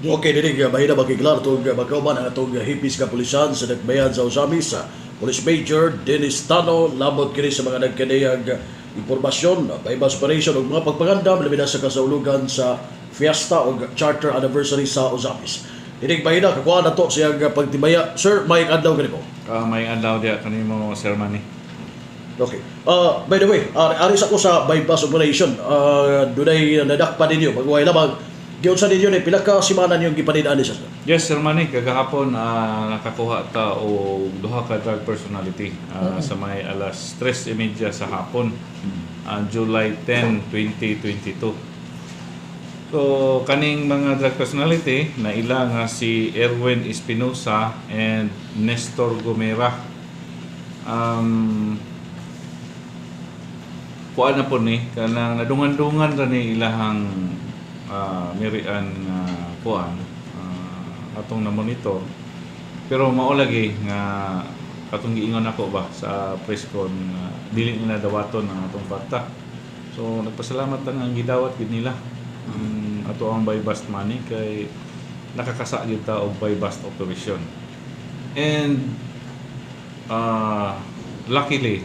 Okay, dinig mahina makiklar itong magkauman ang itong hipis kapulisan sa nagbayan sa Usamis. Police Major Dennis Tano labot kini sa mga nagkaniyag impormasyon, paibas operation ug mga pagpangandam labi na sa kasaulugan sa fiesta o charter anniversary sa Usamis. Dinig mahina kakuha na to siyang pagtibaya. Sir, may adlaw ganito. May adlaw dia kanimo Sir Manny. Okay. By the way, aris ako sa bypass operation. Dunay nadakpa ninyo magway lamang. Giyon sa ninyo ni pila ka semana niyong gipanidaan siya. Yes, Sir Manny, kagahapon nakakuha ta og duha ka drug personality sa may alas 3:30 sa hapon, July 10, 2022. So, kaning mga drug personality na ila nga si Erwin Espinosa and Nestor Gomera. Kuan na po ni kanang nadungan-dungan ra ni ilahang mirian kuan atong na monitor, pero mao lagi nga katong giingon ako ba sa press con dili nila dawaton ang atong fakta. So nagpasalamat ang gidawat gid nila ato ang buy bust money kay nakakasa gyud ta og buy bust operation. And luckily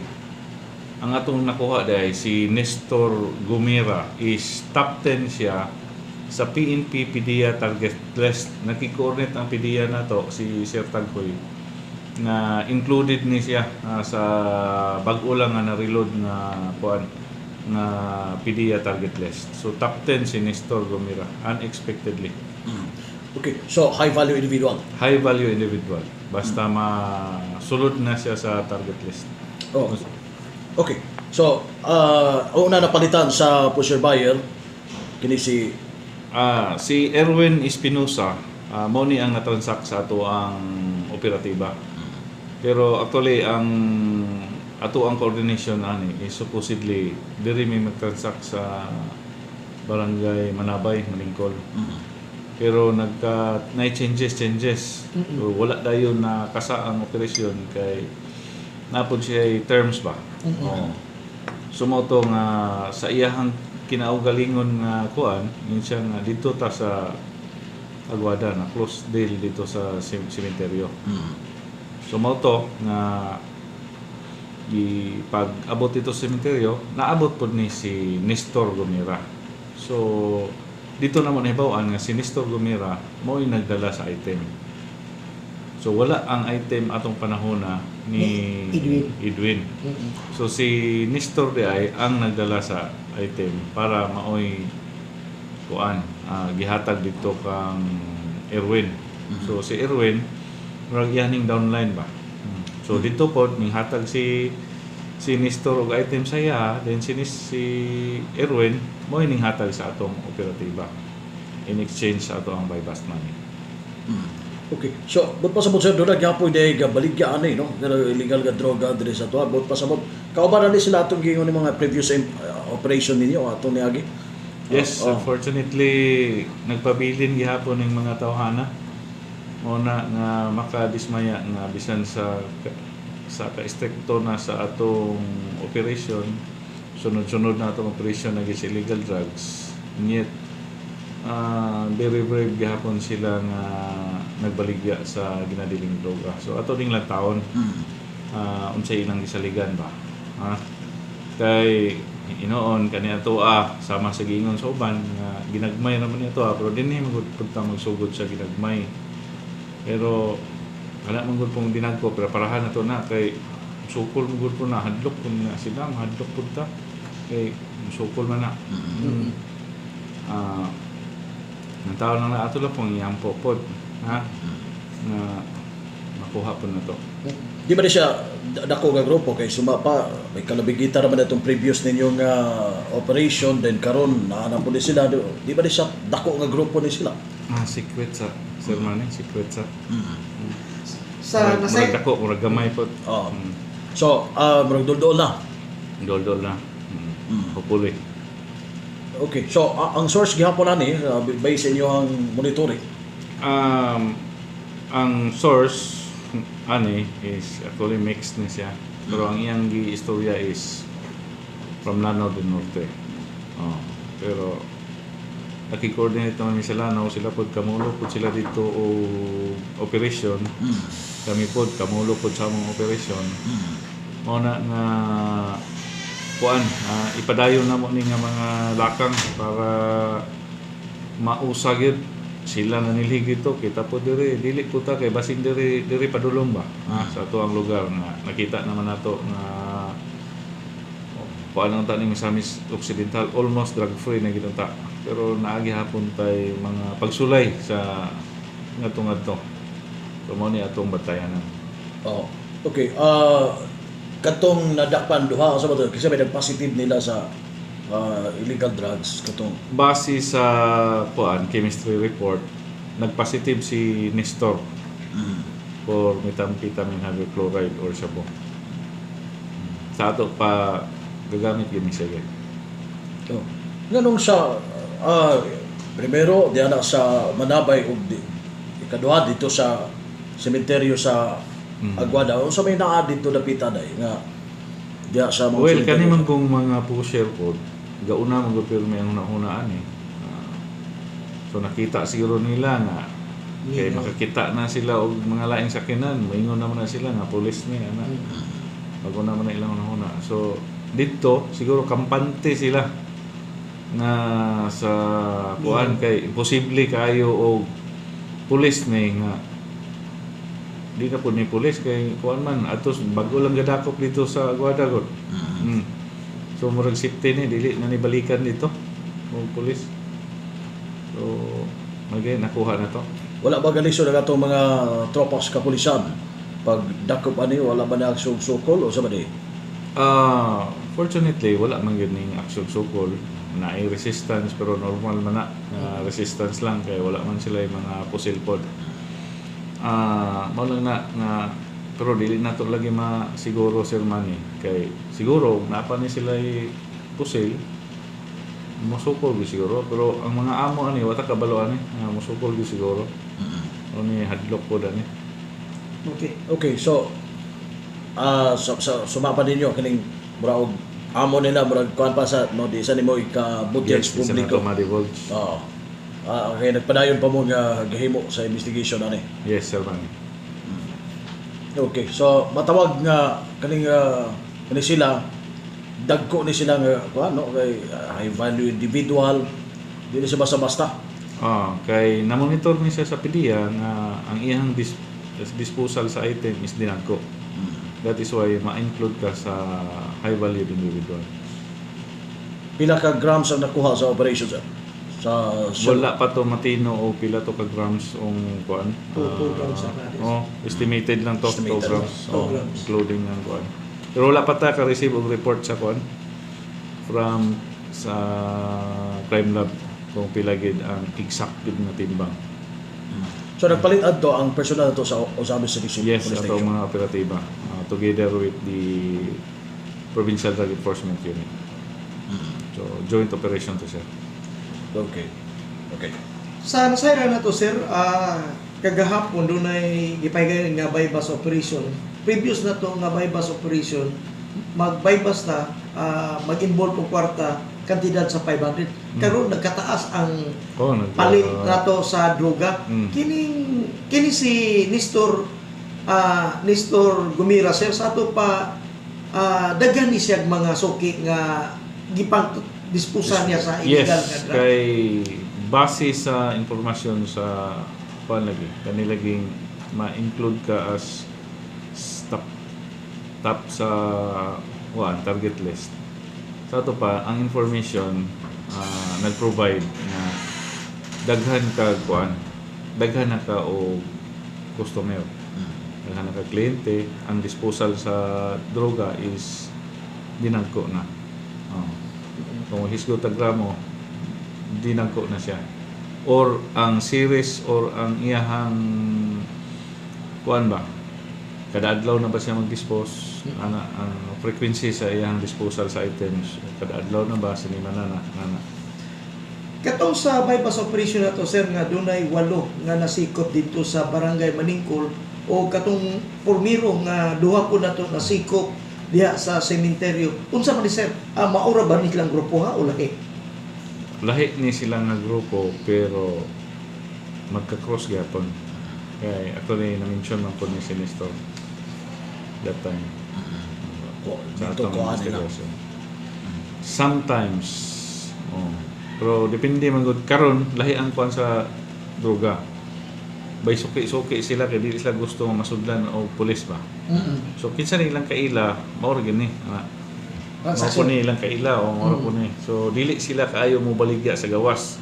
ang atong nakuha dai si Nestor Gomera is top 10 siya sa PNP PDEA target list. Nakikoordinate ang PDEA na to si Sir Taghoy na included ni siya sa bag-o lang nga na-reload nga kuan na PDEA target list. So top 10 si Nestor Gomera unexpectedly. Okay, so high value individual. High value individual basta masulod na siya sa target list. Oh. Okay. So, una napalitan sa pusher buyer kini si Erwin Espinosa, mao ni ang natransact sa ato ang operatiba. Pero actually ang ato ang coordination ani is supposedly diri may magtransact sa barangay Manabay, Malingkol. Pero na changes. So, wala dayon na kasa ang operasyon kay napod siya terms ba. Sumoto nga sa iyahang kinaugalingon nga kuan, yun siya nga dito ta sa Aguada na close deal dito sa sementeryo. Sumoto nga pag-abot dito sa sementeryo, naabot pod ni si Nestor Gomera. So dito naman nahibawan nga si Nestor Gomera mo'y nagdala sa item. So wala ang item atong panahona ni Edwin. So si Nestor di ay ang nagdala sa item para maoy kuan gihatag dito kang Erwin. So si Erwin murag yaning downline ba. So dito pod ning hatag si Nestor og item saya, then si Erwin mo'y ning hatag sa atong operatiba in exchange sa ato ang buy bust money. Okay. So, but pasabot sir, doon nagyapoy dahil baligya ani, no? Pero illegal nga droga diri sa tuwa. But pasabot, kauban na sila itong gingon ng mga previous operation ninyo, atong niagi? Yes, unfortunately, nagpabilin gihapon ng mga tawhana. Una nga makadismaya nga bisan sa ka-stricto na sa atong operation, sunod-sunod na atong operation na is illegal drugs. And yet, very brave gihapon sila nga nagbaligya sa ginadiling droga. So ato ding lang taon unsay ilang gisaligan ba. Kay inoon kani ato sama sa giingon sa uban nga ginagmay naman ito pero dinhi magud punta magsugod sa ginagmay. Pero wala man gud pong dinagko preparahan nato na kay sukol mo gud po na hadlok kun na sila hadlok pud ta kay sukol man na. Ng tao lang na ato lang pong iyampo pod na makuha po na to. Di ba siya dako nga grupo kay sumapa may kalabigita naman itong previous ninyong operation then karon naana po ni sila di ba siya dako nga grupo ni sila? Secret sa Sir Manny, secret sa Sa murag dako murag gamay po. So murag dol na. Dol na. Hopefully. Okay, so ang source gihapon ani based sa inyong monitoring. Ang source ani is actually mixed ni siya. Pero ang iyang istorya is from Lanao del Norte. Pero naki-coordinate naman mi sila no sila pod kamulo pod sila dito o operation. Kami pod kamulo pod sa among operation. Mao na nga kuan ipadayon na mo ni nga mga lakang para mausa gyud sila na nilig ito kita po dili po ta kay basin diri padulong ba sa ato ang lugar nga nakita naman nato nga kuan ang taning Misamis Occidental almost drug free na gid ta pero naagi hapon tay mga pagsulay sa ngadto so mo ni atong batayanan. Oh. Okay. Katong nadakpan duha sa bato kasi may nag-positive nila sa illegal drugs katong Base sa kuan chemistry report nagpositive si Nestor for methamphetamine hydrochloride or shabu. Sa ato pa gagamit yun siya. oh. Nganong sa primero diana sa Manabay ug ikaduha dito sa sementeryo sa Aguada o sa may naa dito dapita day nga diya sa mga Well, sementeryo. kani man kung mga pusher po gauna man gupirme ang hunahunaan eh. So nakita siguro nila nga kay makakita na sila og mga laing sakinan, moingon naman na sila nga pulis ni ana. Bago naman na ilang hunahuna. So dito siguro kampante sila nga sa kuan kay imposible kayo og pulis ni nga di na po ni pulis kay kuan man atos bago lang gadakop dito sa Aguada gud. So murag safety ni dili na nibalikan dito og pulis. So magay nakuha na to. Wala ba ganiso na atong mga tropas kapulisan pag dakop ani wala ba na sukol o sa ba di? Fortunately wala man gyud ning action sukol na resistance pero normal man na resistance lang kay wala man sila yung mga pusil pod. Mao lang na nga pero dili na to lagi masiguro Sir Manny kay siguro napa ni sila pusil musukol gyud siguro pero ang mga amo ani wata kabalo ani musukol gyud siguro ni hadlok pod ani. Okay, so sumapa ninyo kining mura og amo nila murag kuan pa sa no di sa nimo ikabutyag Yes, publiko. ma-divulge. Oo. Okay, nagpadayon pa mo nga gahimo sa investigation ani. Yes, Sir Manny. Okay, so matawag nga kaning sila dagko ni sila nga kuan no kay high value individual dili siya basta-basta. Kay na-monitor ni siya sa PDEA nga ang iyang disposal sa item is dinagko. That is why ma-include ka sa high value individual. Pila ka grams ang nakuha sa operation sir? Sa Wala pa to matino o pila to ka grams ong kuan. 2 grams na Estimated lang to 2 Estimated grams. lang. 2 grams. Including ang kuan. Pero wala pa ta ka receive og report sa kuan from sa crime lab kung pila gid ang exact gid nga timbang. So nagpalit adto ang personal to sa Osamis City Yes, Police ato Station. mga operatiba together with the Provincial Drug Enforcement Unit. So joint operation to sir. Okay. Sa nasayra na to sir, kagahapon doon ay gipahigay nga bypass operation. Previous na to nga bypass operation, mag-bypass na, mag-involve og kwarta, kantidad sa 500. Karon nagkataas ang palit nato sa droga. Kini si Nestor Gumira sir sa ato pa daghan ni siya mga suki nga gipang dispusan niya sa illegal nga Yes, drug. kay base sa informasyon sa panlagi, kanilaging ma-include ka as top sa target list. Sa ato pa, ang information nag-provide na daghan ka o customer. Daghan na ka kliyente, ang disposal sa droga is dinagko na. Kung hisgo tagramo, dinagko na siya. Or ang series or ang iyahang kuan ba? Kada adlaw na ba siya mag-dispose? Ang frequency sa iyang disposal sa items, kada adlaw na ba sinimana na? Katong sa bypass operation na to sir nga dunay 8 nga nasikop dito sa barangay Maningkol o katong Pormiro nga duha po na to nasikop diha sa sementeryo. Unsa man ni sir? Maura ba nilang grupo ha o laki? lahi ni silang nga grupo pero magka-cross gyapon. Kaya actually na-mention man po ni Sinister that time. Sa Dito atong ko nila. investigation. Sometimes, pero depende man gud karon lahi ang kuan sa droga. Bay suki-suki sila kay dili sila gusto nga masudlan o pulis ba. So kinsa nilang kaila mao ra gini. Mao po nilang kaila o mao po ni. So dili sila kaayo mo baligya sa gawas.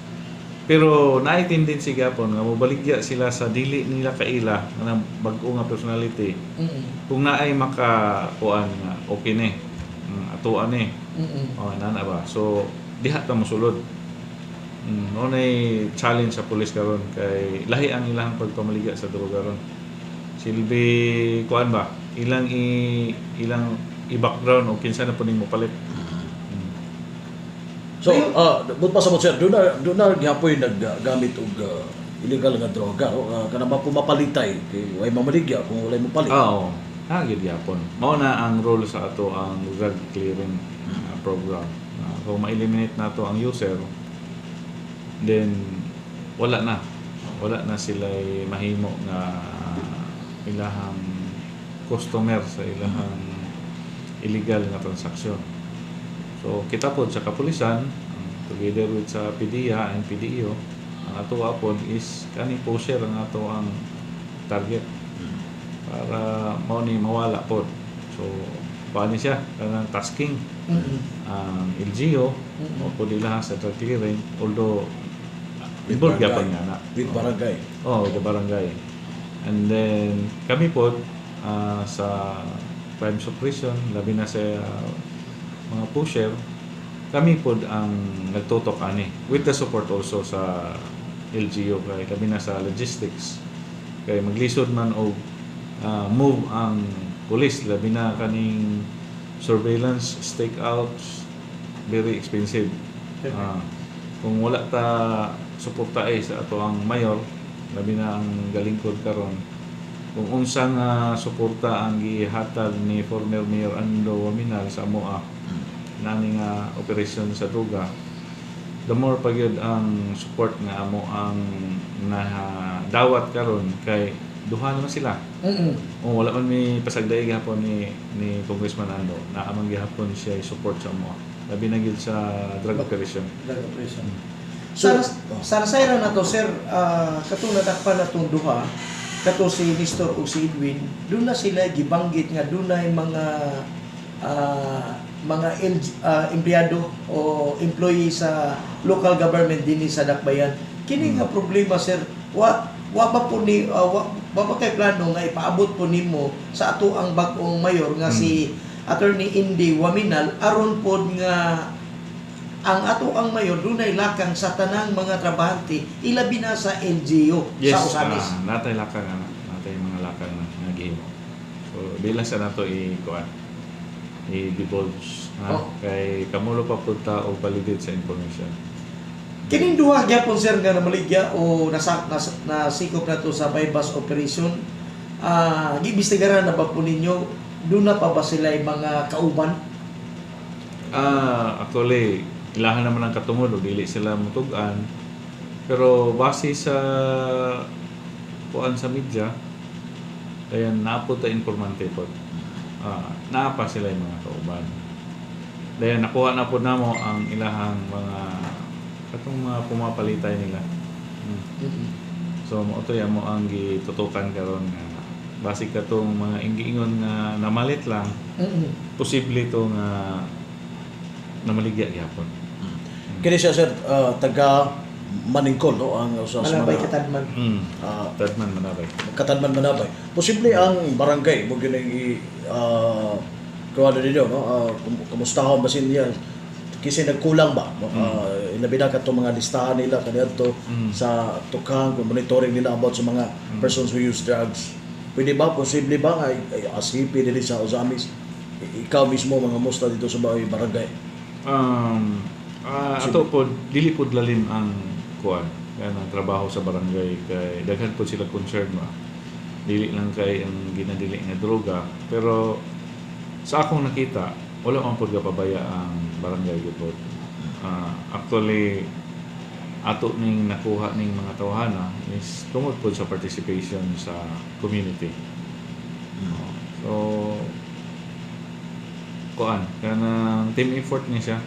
Pero naay tendency gapon nga mobaligya sila sa dili nila kaila nga bag-o nga personality. Kung naay maka kuan nga okay ni. Atuan ni. Nana ba. So diha ta mosulod. Nay challenge sa pulis karon kay lahi ang ilang pagpamaligya sa droga ron. Silbi kuan ba? Ilang i-background o kinsa na po nimo palit. So, but pa sa mo sir, doon na gihapoy naggamit og illegal nga droga, no? Kana ba pumapalitay kay way mamaligya kung walay mo palit. Oo. Gid yapon. Mao na ang role sa ato ang drug clearing program. Kung ma-eliminate nato ang user, then wala na sila mahimo nga ilahang customer sa ilahang illegal nga transaksyon. So kita po sa kapulisan together with sa PDEA and PDEO ang ato apon is kani pusher ang ato ang target para mao ni mawala po. So paano siya kanang tasking ang LGO o po nila sa drug clearing although involved gyapon nga na With barangay. with the barangay. And then kami po sa crime suppression labi na sa mga pusher kami po ang nagtutok ani with the support also sa LGU kay kami na sa logistics kay maglisod man og move ang police labi na kaning surveillance stakeouts very expensive. Kung wala ta suporta sa ato ang mayor labi na ang galingkod karon kung unsang suporta ang gihatag ni former Mayor Ando Waminal sa MOA nani nga operasyon sa droga the more pagyud ang support nga amo ang dawat karon kay duha naman sila. Wala man may pasagday gihapon ni Congressman Ando na amang gihapon siya support sa MOA labi na gyud sa drug operation. Sa nasayra na to sir, katong natakpan na itong duha, kato si Nestor o si Edwin, doon na sila gibanggit nga doon na mga empleyado o employee sa local government din sa Dakbayan. Kini nga problema sir, wa ba po ni wa ba kay plano nga ipaabot po nimo sa ato ang bag-ong mayor nga si Attorney Indy Waminal aron pod nga ang ato ang mayor dunay lakang sa tanang mga trabahante ilabi na sa LGU sa Usamis. Natay lakang natay mga lakang nga gihimo. So bilang sa nato i-divulge kay kamulo pa punta o validate sa information. Kining duha gyapon sir nga namaligya o nasikop na to sa bypass operation. Gibistigaran na ba po ninyo doon na pa ba sila mga kauban? Actually ilahan naman ang katungod o dili sila mutugan pero base sa kuan sa media dayan napo ta informante po naapa sila yung mga kauban dayan nakuha na po namo ang ilahang mga katong mga pumapalitay nila so mo to mo ang gitutukan karon nga base katong mga ingiingon nga namalit lang posible to nga namaligya gyapon. Kini siya sir taga Maningkol no ang usas Manabay Katadman. Katadman Manabay. Katadman Manabay. Posible ang barangay mo gining kuha ninyo no kumustahon basin niya kasi nagkulang ba inabida ka to mga listahan nila kaniadto sa tukang monitoring nila about sa mga persons who use drugs. Pwede ba posible ba nga asipi dili sa Usamis ikaw mismo mga musta dito sa barangay? Ato po dili po lalim ang kuan kaya ang trabaho sa barangay kay daghan po sila concern ba dili lang kay ang ginadili nga droga pero sa akong nakita wala man pud pabaya ang barangay gud. Actually ato ning nakuha ning mga tawhana is tungod po sa participation sa community. So kuan kanang team effort ni siya.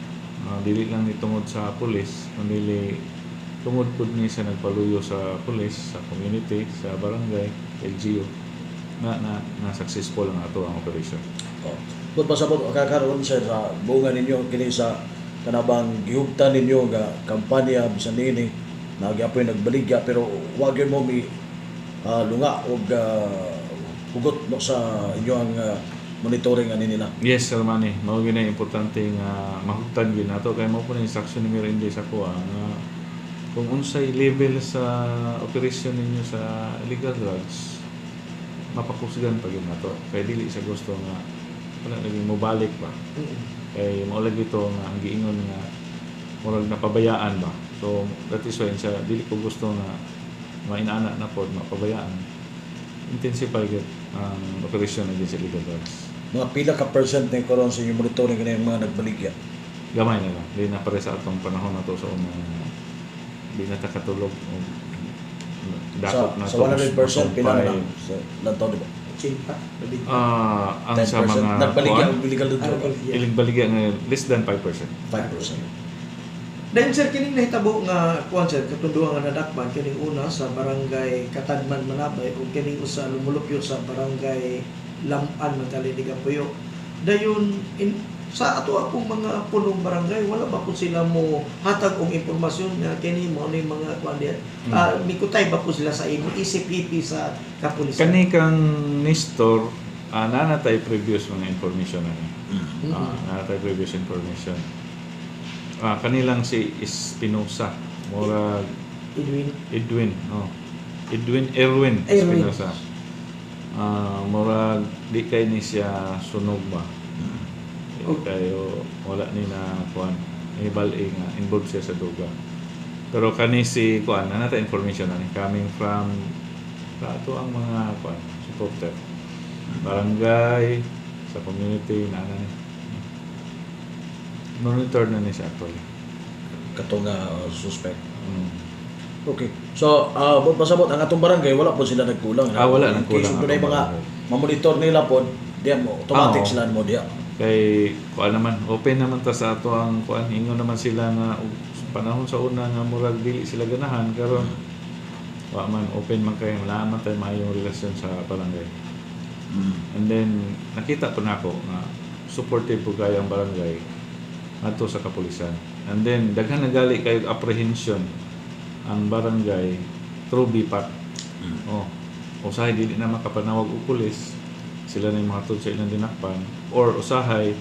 Dili lang ni tungod sa pulis, kundi tungod pud ni siya nagpaluyo sa pulis, sa community, sa barangay, LGU na successful ang ato ang operation. But pasabot kakaroon sir sa bunga ninyo kini sa kanabang gihugtan ninyo nga kampanya bisan nini nagyapoy nagbaligya pero wag gyud mo mi lunga og hugot no sa inyong monitoring ani nila. Yes, Sir Manny. Mao gyud na importante nga mahugtan gyud nato kay mao po na instruction ni Mirindi sa kuha nga kung unsay level sa operation ninyo sa illegal drugs mapakusgan pa gyud nato. Kay dili sa gusto nga wala naging mobalik ba. Kay mao lagi ito nga ang giingon nga murag napabayaan ba. So that is why sa dili ko gusto nga mainana na pod mapabayaan. Intensify gyud ang operation against illegal drugs. Mga pila ka percent na karon sa inyong monitoring kani mga nagbaligya. Gamay na lang. Di na pare sa atong panahon na to sa unang di na ta katulog o dakop na Sa 100% pila na lang sa lantaw di ba? 80. ang sa 10% mga nagbaligya kuwan, og illegal drug. iling baligya nga less than 5%. 5%. Then sir, kining nahitabo nga kuan sir, katunduan nga nadakpan kining una sa barangay Katadman Manabay ug kining usa lumulupyo sa barangay Laman Magkalinigan Puyo. Dayon sa ato akong mga punong barangay wala ba po sila mo hatag og impormasyon nga kini mo ni mga kuan diyan. Mikutay ba po sila sa imo isip-ipi sa kapulisan? Kani kang Nestor nanatay previous mga information na ni. Nanatay previous information. Kanilang si Espinosa mura Erwin Espinosa. Mura di kay ni siya sunog ba. Kayo wala ni na kuan ibal-i nga involved siya sa duga. Pero kani si kuan nanata information na ni coming from sa ato ang mga kuan supporter barangay sa community na ni monitor na ni siya actually. Kato nga suspect. Okay. So, pasabot ang atong barangay wala po sila nagkulang. Wala nagkulang. Kung mga mamonitor nila po, diya mo automatic sila mo diya. Kay kuan naman open naman ta sa ato ang kuan ingon naman sila nga panahon sa una nga murag dili sila ganahan karon wa man open man kay wala man tay maayong relasyon sa barangay. And then nakita po nako nga supportive po kay ang barangay adto sa kapulisan. And then daghan nagali kay apprehension ang barangay through BPAT. Usahay dili na makapanawag og pulis, sila na yung mga tod sa ilang dinakpan or usahay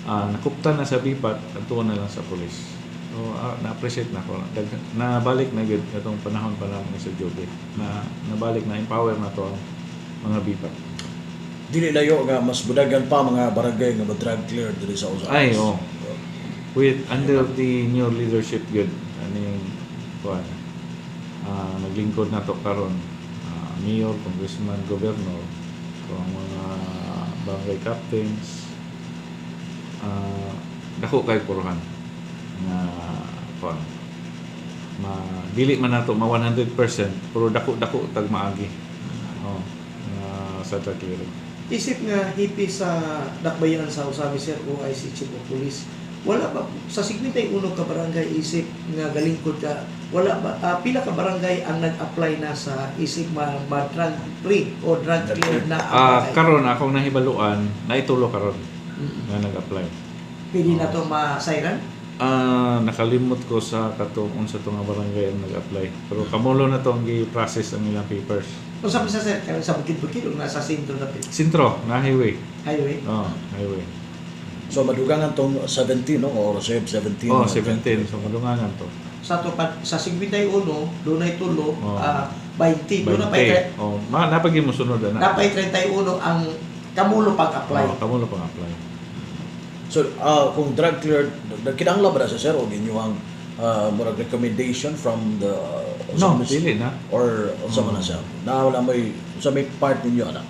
nakuptan na sa BPAT adto na lang sa pulis. So na-appreciate na ko. Nabalik na gyud katong panahon pa lang sa Jobe. Nabalik na empower na to ang mga BPAT. Dili layo nga mas budagan pa mga barangay nga ma-drug clear diri sa usa. Ay, with under the new leadership good aning kuan naglingkod na to karon mayor, congressman, governor, ang mga barangay captains dako kay puruhan nga kuan dili man nato ma 100% pero dako tag maagi sa drug clearing. Isip nga hipi sa dakbayan sa Usami Sir o IC Chief of Police, wala ba sa 51 ka barangay isip nga galingkod ka, wala ba pila ka barangay ang nag-apply na sa isip drug free o drug clear na karon akong nahibaluan na itulo karon nga nag-apply. Pwede na to ma-siren? Nakalimot ko sa katong unsa to nga barangay ang nag-apply. Pero kamulo na to ang gi-process ang ilang papers. Kung sabi sa sir, sa bukid-bukid o nasa sentro na pwede? Sintro, na highway. Highway? Highway. So madugangan tong 17 no or 17. 17. So madungangan to. Sa sa 51 doon ay tulo 20 doon na pay napagi mo sunod na. Napay 31 ang kamulo pag-apply. Kamulo pag-apply. So kung drug clear kinahanglan ba sa sir o ginyuhang murag recommendation from the dili na. Or sa man siya. Na wala may sa may part ninyo ana.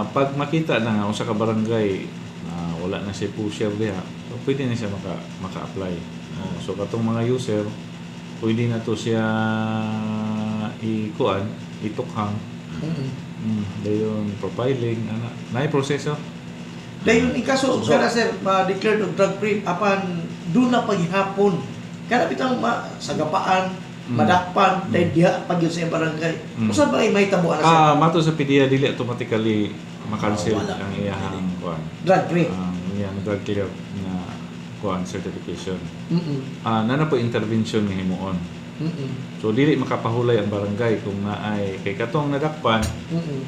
Pag makita na nga usa ka barangay wala na siya pusher diha, so pwede na siya maka-apply. So katong mga user pwede na to siya itukhang. Dayon profiling na proseso. Dayon ikaso kada sir ma-declare og drug free apan doon na paghihapon. Kada bitang sagapaan, madakpan, dahil diha pag yun sa iyang barangay. Usa ba ay may tabuan na sir? Mato sa PDEA dili automatically makancel Wala. ang iyang kuan. Drug free. Ang iyang drug clear na kuan certification. Mm-mm. Na po intervention ni himuon. Mm-mm. So dili makapahulay ang barangay kung naay kay katong nadakpan Mm-mm.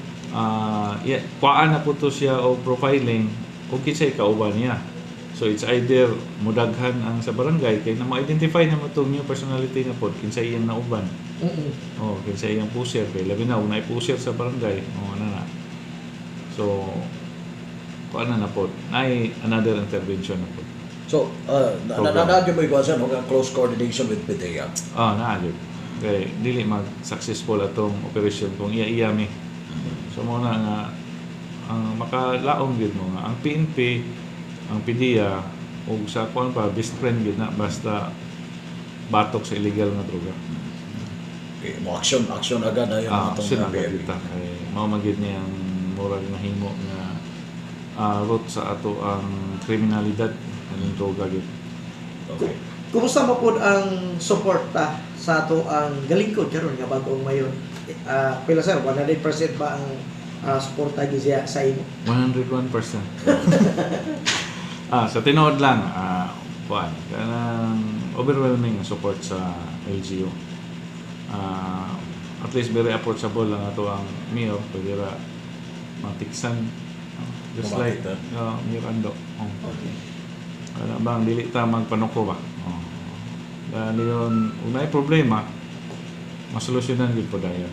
kuhaan na po to siya o profiling o kinsay kauban niya. So it's either mudaghan ang sa barangay kay na ma-identify na mo itong new personality na po kinsay iyang nauban. Mm-mm. Kinsay iyang pusher kay labi na unay pusher sa barangay. Na. So kuhaan na po. Naay another intervention na po. So, nanagyo mo ikaw sa close coordination with PDEA. Naagid. Kay dili mag-successful atong operation kung iya mi. So mo na nga ang makalaom gid mo nga ang PNP, ang PDEA ug sa kuan pa best friend gid na basta batok sa illegal nga droga. Okay, mo action agad na yung atong Action agad PNP. kita kay mao man gid niya ang murag na himo nga route sa ato ang kriminalidad ang droga gid. Okay. Kumusta mo po ang suporta sa ato ang galingkod karon nga bagong mayon? Pila sir, 100% ba ang suporta giya sa imo? 101%. Sa tinuod lang, kuan, kanang overwhelming ang support sa LGU. At least very approachable lang ato ang mayor, pwede ra matiksan. Just like Mayor Ando. Okay. Bang dili ta magpanuko ba? Dahil yun, unay problema, masolusyonan gid po dayon.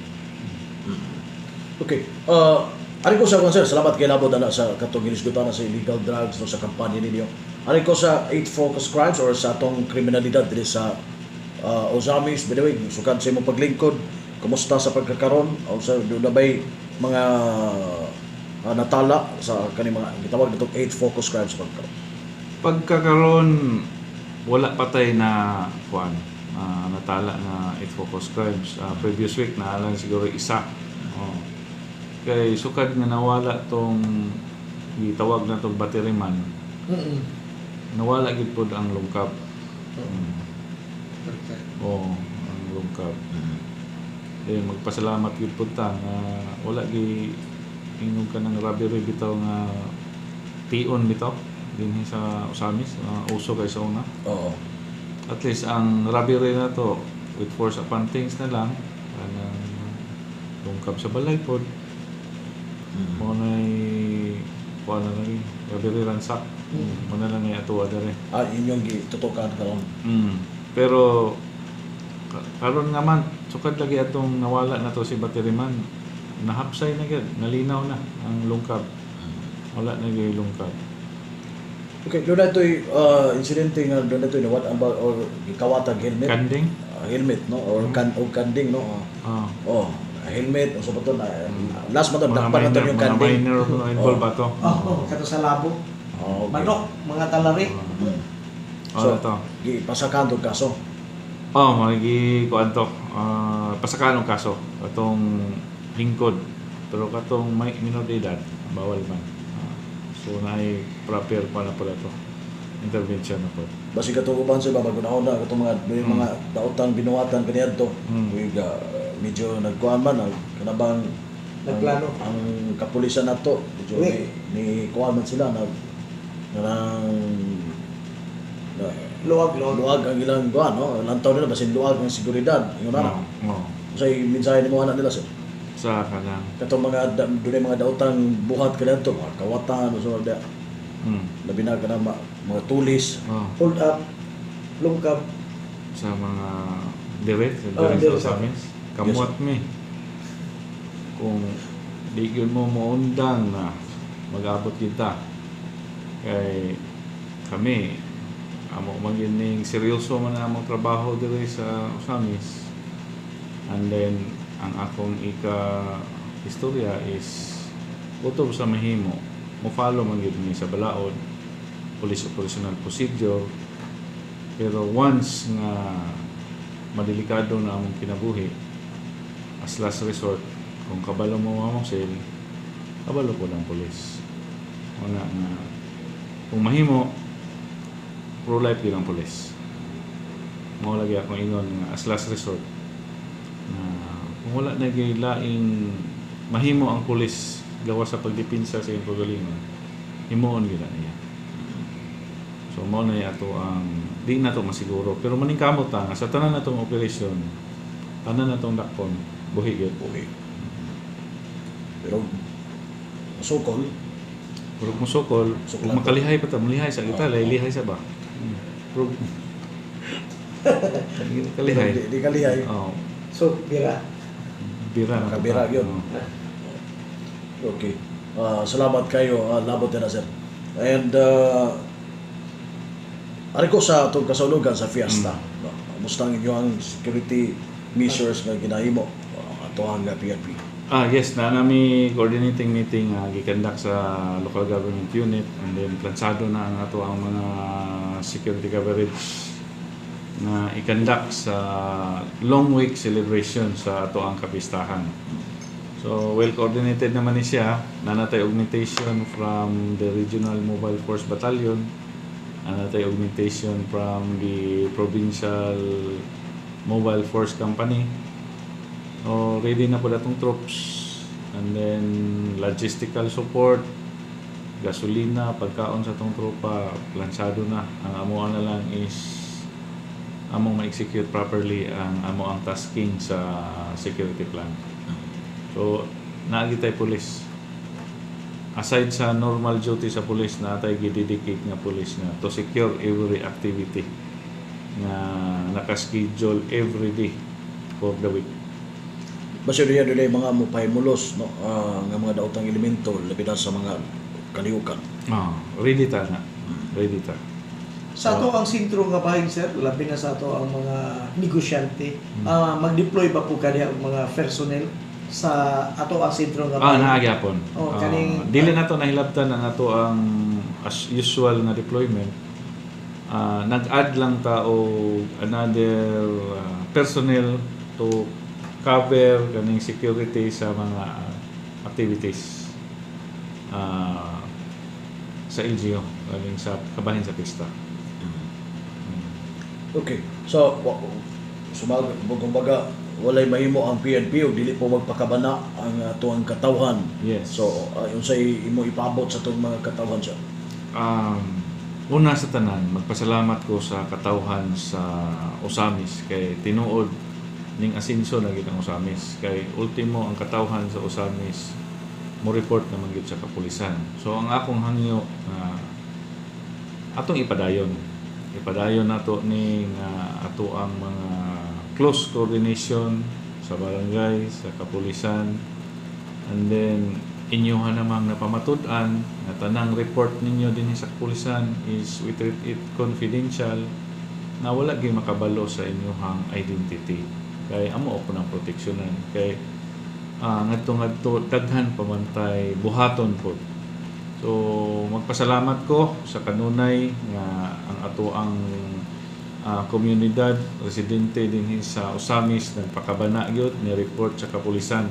Okay. Ari ko sa sir, salamat kay labod na sa katong ginisgutan na sa illegal drugs no sa kampanya ninyo. Ari ko sa 8 focus crimes or sa atong kriminalidad diri sa Ozamis, by the way, sukad sa imong paglingkod. Kumusta sa pagkakaron? O sa doon na ba'y mga natala sa kani mga gitawag natong 8 focus crimes pagkaron? Pagkakaroon, wala patay na kuan natala na 8 focus crimes. Previous week naalang siguro isa. Kay sukad nga nawala tong gitawag na tong batteryman. Mm-mm. Nawala gid pod ang lungkab. Perfect. Ang lungkab. Magpasalamat gid pod ta nga wala gi ingog ka ng robbery bitaw nga tion bitaw dinhi sa Osamis, uso kay sa una. Oo. At least ang robbery na to with force upon things na lang kanang lungkab sa balay pod. Mo na'y kuha na rin, robbery ransack. Mo na lang ay atuwa na rin. Inyong gitutukan karon. Pero karon nga man, sukad lagi atong nawala na to si batteryman. Nahapsay na gid, nalinaw na ang lungkab. Wala na gid lungkab. Okay, doon na ito'y insidente nga doon na ito'y nawat ang or gikawatag helmet. Kanding? Helmet, no? Or kanding, no? Helmet, o sa baton, last month, dakpan na ito yung mga kanding. minor involved ba to? Kato sa labo. Okay. Manok, mga talari. So, to. gipasakan itong kaso. Magi kuan to. Pasakan ang kaso katong lingkod. Pero katong may minor de edad, bawal man. So naay proper pa na pala to. Intervention na po. Basi katukuban sa babagunahon na itong mga daotang binuwatan kaniyadto. Medyo nagkuhan man, kanabang Nagplano. ang kapulisan na to. Medyo ni kuhan man sila na Luwag. luwag ang ilang kuhan, no? Lantaw nila, basin luwag ang seguridad. Yung na. Kasi minsan ni mo anak nila sir. Sa kanang Katong mga doon mga daotang buhat kaniyadto, mga kawatan o so da. Labi na ka na mga tulis. Hold up. Lungkab. sa mga direct direct sa amin. Kamot mi. Kung di yun mo maundang na mag-abot kita kay kami amo magining seryoso man ang among trabaho diri sa Osamis, and then ang akong istorya is utob sa mahimo mo follow man gyud mi sa balaod police operational procedure, pero once nga madelikado na among kinabuhi, as last resort, kung kabalo mo mamusil, kabalo po ng pulis. Wala nga, kung mahimo, pro-life din ang pulis. Mao lagi akong ingon nga as last resort na kung wala na laing mahimo ang pulis gawa sa pagdipinsa sa iyong kagalingon, himuon gila niya. So mao na ato ang di na to masiguro, pero maningkamot ta nga sa tanan natong operasyon, tanan natong dakpon buhi gyud. Okay. Pero masukol, Pero kung sokol, Suklan kung makalihay pa ta, malihay sa kita, lihay sa ba? Pero kalihay. di kalihay. Oh, So, bira. bira na. Kabira yun. Okay. Salamat kayo, labot na sir. And ari ko sa itong kasulugan sa fiesta. Musta ang inyong security measures nga ginahimo ato ang PNP? Yes, na nami coordinating meeting gikandak sa local government unit, and then plansado na ang ato ang mga security coverage na ikandak sa long week celebration sa ato ang kapistahan. So well coordinated naman ni siya. Nanatay augmentation from the Regional Mobile Force Battalion, nanatay augmentation from the Provincial Mobile Force Company. So ready na po datong troops, and then logistical support, gasolina, pagkaon sa tong tropa, plansado na. Ang amuan na lang is among ma-execute properly ang amo ang tasking sa security plan. So naagi tay pulis. Aside sa normal duty sa pulis, natay gidedicate nga pulis nga to secure every activity nga naka-schedule every day for the week. Basta diya dili mga mupaymulos no nga mga daotang elemento labi na sa mga kalihukan. Ready ta na. Ready ta. Sa ato ang sentro nga bahin, sir, labi na sa ato ang mga negosyante, mag-deploy ba po kaniya ang mga personnel sa ato ang sentro nga bahin? Naagyapon. Dili na to nahilabtan ang ato ang as usual na deployment. Nag-add lang ta og another personnel to cover kaning security sa mga activities sa LGU, kaning sa kabahin sa pista. Okay. So kumbaga walay mahimo ang PNP ug dili po magpakabana ang tuang katawhan. Yes. So unsay imo ipabot sa tuong mga katawhan siya? Una sa tanan, magpasalamat ko sa katawhan sa Osamis kay tinuod ning asinso na gid ang Osamis, kay ultimo ang katawhan sa Osamis mo report naman gid sa kapulisan. So ang akong hangyo atong ipadayon nato ning ato ang mga close coordination sa barangay, sa kapulisan, and then inyohan namang napamatud-an na tanang report ninyo din sa kapulisan is we treat it confidential, na wala gyud makabalo sa inyohang identity. Kay amo ako ng proteksyonan, kay ngadto daghan pamantay buhaton po. So magpasalamat ko sa kanunay nga ang ato ang komunidad, residente din sa Osamis nagpakabana gyud ni report sa kapulisan.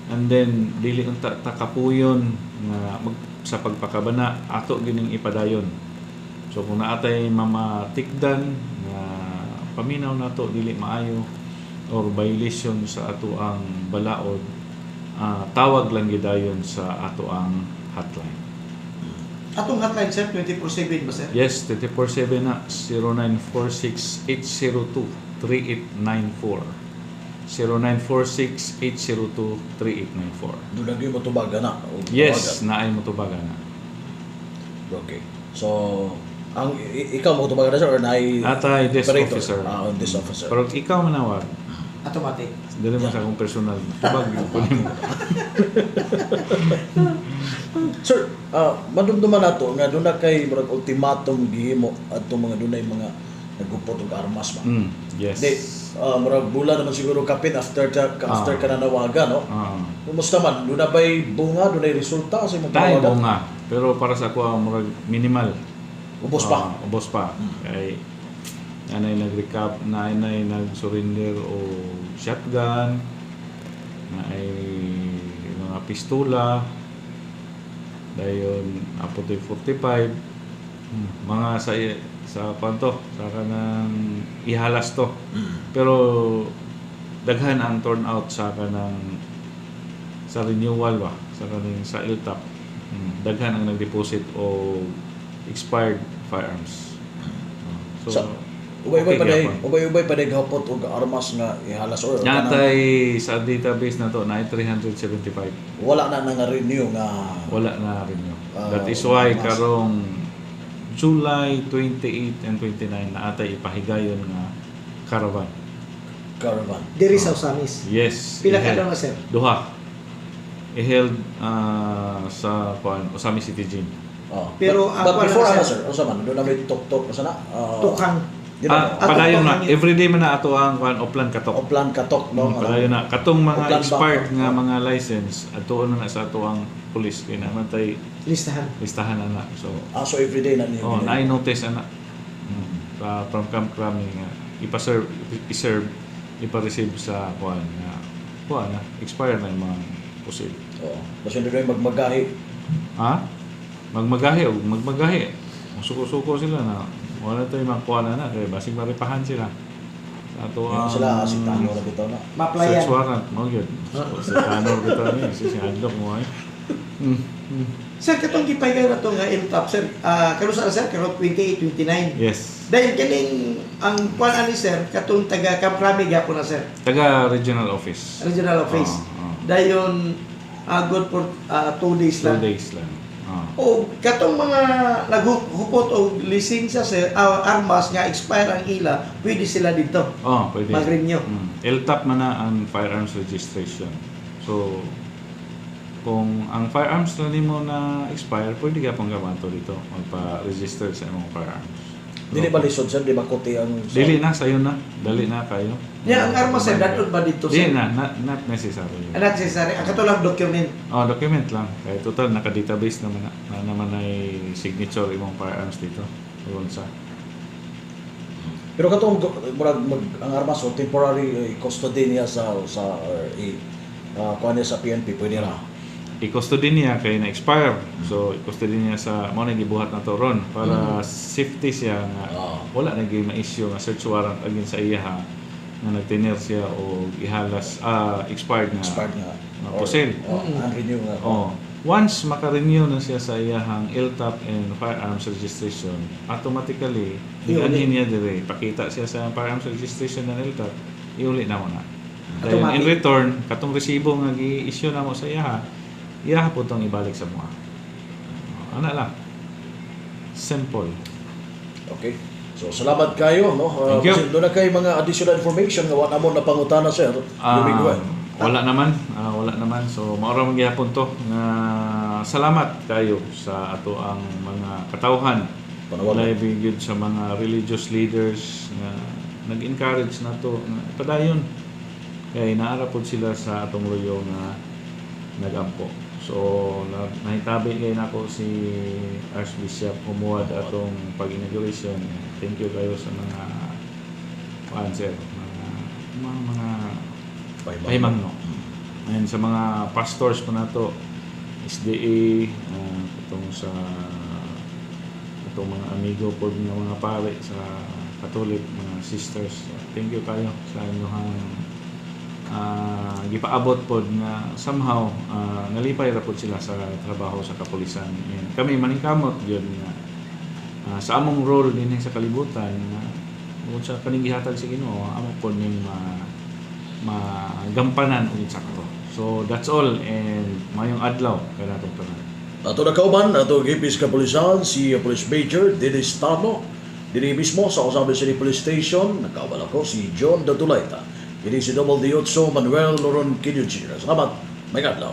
And then dili unta ta kapuyon nga sa pagpakabana ato gining ipadayon. So kung naatay mamatikdan nga paminaw nato dili maayo or violation sa ato ang balaod, tawag lang gidayon sa ato ang hotline. Atong hotline, sir, 24/7 ba, sir? Yes, 24/7 na, 0946-802-3894. 0946-802-3894. Doon na gyud mo tubagan na. Yes, naay mo tubagan na. Okay. So ang ikaw mo tubagan na sir or naay Atay desk operator? officer. Desk officer. Pero ikaw manawag, Automatic. dili man sa akong personal. Tubag yun po nimo. Sir, madumduman nato nga doon na kay murag ultimatum gihimo adto mga dunay mga nagupot og armas ba. Yes. Di murag bula naman siguro kapin after ka nanawagan no. Kumusta man? Doon na ba'y bunga, doon na resulta sa imong Tayo tawagan? nga. Pero para sa ako murag minimal. Ubos pa. Ubos pa. Kay nanay nag-surrender o shotgun, na ay mga pistola, dayon apote 45, mga sa kwanto, sa kanang ihalas to. Pero daghan ang turnout sa kanang sa renewal ba, sa kaning sa LTAP. Daghan ang nag-deposit o expired firearms. So, ubay-ubay gyapon. pa day gahapot og armas nga ihalas or Natay sa database na to na 375. wala na nga renew nga Wala na rin yun. Ah, That is why mas- karong July 28 and 29 na atay ipahigayon nga caravan. caravan. Diri sa Usamis. Yes. Pila ka i-held. daw na, sir? Duha. I-held sa Usami City Gym. Pero but ako before na, ano sir? sir, unsa man do na may tok-tok sa na? Tukang. Padayon na. Ato pa Everyday man na ato ang Oplan Katok. Oplan katok no. Padayon na. Katong mga Oplan expired Bangkok. nga mga license, atuon na sa ato ang police. Kaya naman tayo Listahan. listahan na na. So, So everyday na niyo. na-notice na. From Camp Crame nga i-serve, ipa-receive sa kuan na expire na yung mga pusil. Oo. Basta doon magmagahi. Ha? Magmagahi. Suko-suko sila na wala tayo makuha na kaya basig maripahan sila. Sa ato Yung sila asitano na bitaw na. Maplayan. search warrant mo yun. So, sa tanor kita niya, sisinadlok mo ay. Sir, katong gipaygan na to nga LTAP, sir. Karon sa sir, karon 28, 29. Yes. Dahil kaning ang kuan ani sir, katong taga Camp Crame gyapon na sir. Taga regional office. Regional office. Oo. Dayon good for 2 days 2 lang. days lang. O katong mga naghupot og lisensya sir, armas nga expire ang ila, pwede sila dito Pwede. mag-renew. LTAP man na ang firearms registration. So, kung ang firearms na mo na expire, pwede ka pang gamato dito. Magpa-register sa imong firearms. Dili ba lisod sir, di ba kuti ang Dili na, sayo na. Dali na kayo. Yan ang armas sir, datot ba dito sir? Dili na, not necessary. Not necessary. Ang katulang document. Document lang. Kaya total, naka-database naman na naman ay signature imong firearms dito. Doon sa. Pero katong ang armas o temporary custody niya sa kuha niya sa PNP pwede na. I-custody niya kay na-expire. So, i-custody niya sa mo na gibuhat na to ron para safety siya nga wala na gyud ma-issue nga search warrant agin sa iya nga nagtener siya o ihalas expired nga pusil. Unrenew nga. Once maka-renew na siya sa iyahang LTAP and firearms registration, automatically ianhin niya dire pakita siya sa firearms registration ng LTAP, iuli na mo na. Then, in return, katong resibo nga gi-issue na mo sa iyaha po itong ibalik sa mga. Ano lang. Simple. Okay. So salamat kayo no. Thank you. Kasi doon na kayo mga additional information nga wala mo na pangutana sir. Wala naman. So maura magyapon to nga salamat kayo sa ato ang mga katawhan. Panawagan. Live gyud sa mga religious leaders nga nag-encourage na to nga padayon. Kaya inaara po sila sa atong luyo nga nagampo. So, nahitabi kayo na ko si Archbishop Humuad atong pag-inauguration. Thank you kayo sa mga answer, mga pahimangno. And sa mga pastors po na to, SDA, itong mga amigo po ng mga pare sa Catholic, mga sisters. Thank you kayo sa inyong gipaabot po nga somehow nalipay ra po sila sa trabaho sa kapulisan. And kami maningkamot yun nga sa among role din sa kalibutan kung sa kaning gihatag sa Ginoo amo po ning magampanan og sakto. So that's all and mayong adlaw kada atong tanan. Ato na kauban, ato gipis kapulisan si Police Major Dennis Tano. Diri mismo sa Usabe City Police Station, nakawala ko si John Datulaita. Ini si Double D8 Manuel Loron Kinyuchi. Salamat, may adlaw.